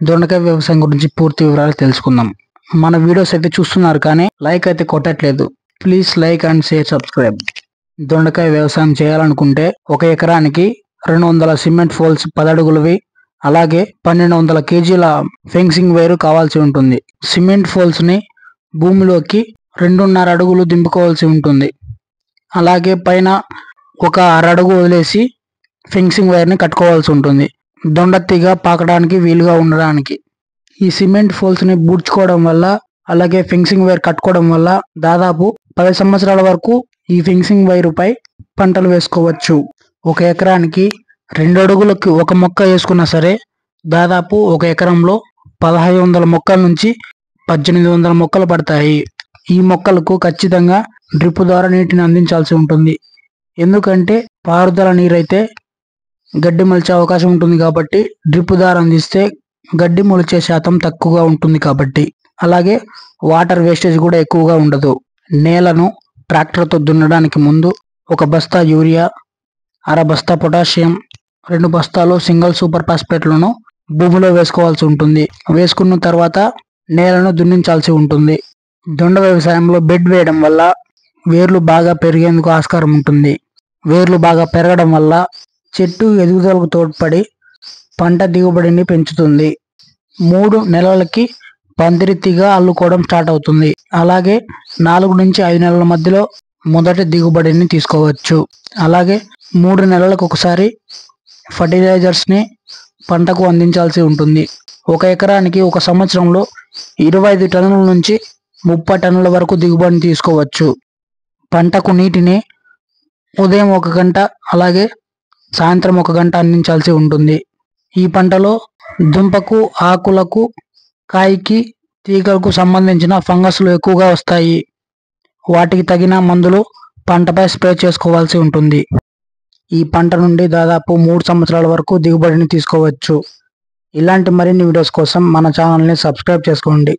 దొండకాయ వ్యవసాయం గురించి పూర్తి వివరాలు తెలుసుకుందాం. మన వీడియోస్ అయితే చూస్తున్నారు కానీ లైక్ అయితే కొట్టట్లేదు. Please like and share subscribe. దొండకాయ వ్యవసాయం చేయాలనుకుంటే 1 ఎకరానికి 200 సిమెంట్ ఫోల్స్ 10 అడుగులవి, అలాగే 1200 కేజీల ఫెన్సింగ్ వైర్ కావాల్సి ఉంటుంది. సిమెంట్ ఫోల్స్ ని భూమిలోకి 2.5 అడుగులు దింపుకోవాల్సి ఉంటుంది. అలాగే పైన ఒక 1/2 అడుగు వదిలేసి ఫెన్సింగ్ వైర్ ని కట్టుకోవాల్సి ఉంటుంది, దొండతీగ పాకడానికి వీలుగా ఉండడానికి. ఈ సిమెంట్ ఫోల్స్ ని బూడ్చుకోవడం వల్ల, అలాగే ఫెన్సింగ్ వైర్ కట్టుకోవడం వల్ల దాదాపు 10 సంవత్సరాల వరకు ఈ ఫెన్సింగ్ వైర్ పై పంటలు వేసుకోవచ్చు. 1 ఎకరానికి 2 అడుగులకు ఒక మొక్క వేసుకున్నా సరే దాదాపు 1 ఎకరంలో 1500 మొక్కల నుంచి 1800 మొక్కలు పడతాయి. ఈ మొక్కలకు ఖచ్చితంగా డ్రిప్ ద్వారా నీటిని అందించాల్సి ఉంటుంది. ఎందుకంటే పారుదల నీరైతే గడ్డి మొలిచే అవకాశం ఉంటుంది కాబట్టి డ్రిప్ ద్వారా అందిస్తే గడ్డి మొలిచే శాతం తక్కువగా ఉంటుంది కాబట్టి. అలాగే వాటర్ వేస్టేజ్ కూడా ఎక్కువగా ఉండదు. నేలను ట్రాక్టర్తో దున్నడానికి ముందు 1 బస్తా యూరియా, 1/2 బస్తా పొటాషియం, 2 బస్తాలు సింగిల్ సూపర్ ఫాస్ఫేట్లను భూమిలో వేసుకోవాల్సి ఉంటుంది. వేసుకున్న తర్వాత నేలను దున్నించాల్సి ఉంటుంది. దొండ వ్యవసాయంలో బెడ్ వేయడం వల్ల వేర్లు బాగా పెరిగేందుకు ఆస్కారం ఉంటుంది. వేర్లు బాగా పెరగడం వల్ల చెట్టు ఎదుగుదలకు తోడ్పడి పంట దిగుబడిని పెంచుతుంది. 3 నెలలకి పందిరితిగా అల్లుకోవడం స్టార్ట్ అవుతుంది. అలాగే 4 నుంచి 5 నెలల మధ్యలో మొదటి దిగుబడిని తీసుకోవచ్చు. అలాగే 3 నెలలకు ఒకసారి ఫర్టిలైజర్స్ ని పంటకు అందించాల్సి ఉంటుంది. 1 ఎకరానికి 1 సంవత్సరంలో 25 టన్నుల నుంచి 30 టన్నుల వరకు దిగుబడిని తీసుకోవచ్చు. పంటకు నీటిని ఉదయం 1 గంట, అలాగే సాయంత్రం 1 గంట అందించాల్సి ఉంటుంది. ఈ పంటలో దుంపకు, ఆకులకు, కాయకి, తీగలకు సంబంధించిన ఫంగస్లు ఎక్కువగా వస్తాయి. వాటికి తగిన మందులు పంటపై స్ప్రే చేసుకోవాల్సి ఉంటుంది. ఈ పంట నుండి దాదాపు 3 సంవత్సరాల వరకు దిగుబడిని తీసుకోవచ్చు. ఇలాంటి మరిన్ని వీడియోస్ కోసం మన ఛానల్ని సబ్స్క్రైబ్ చేసుకోండి.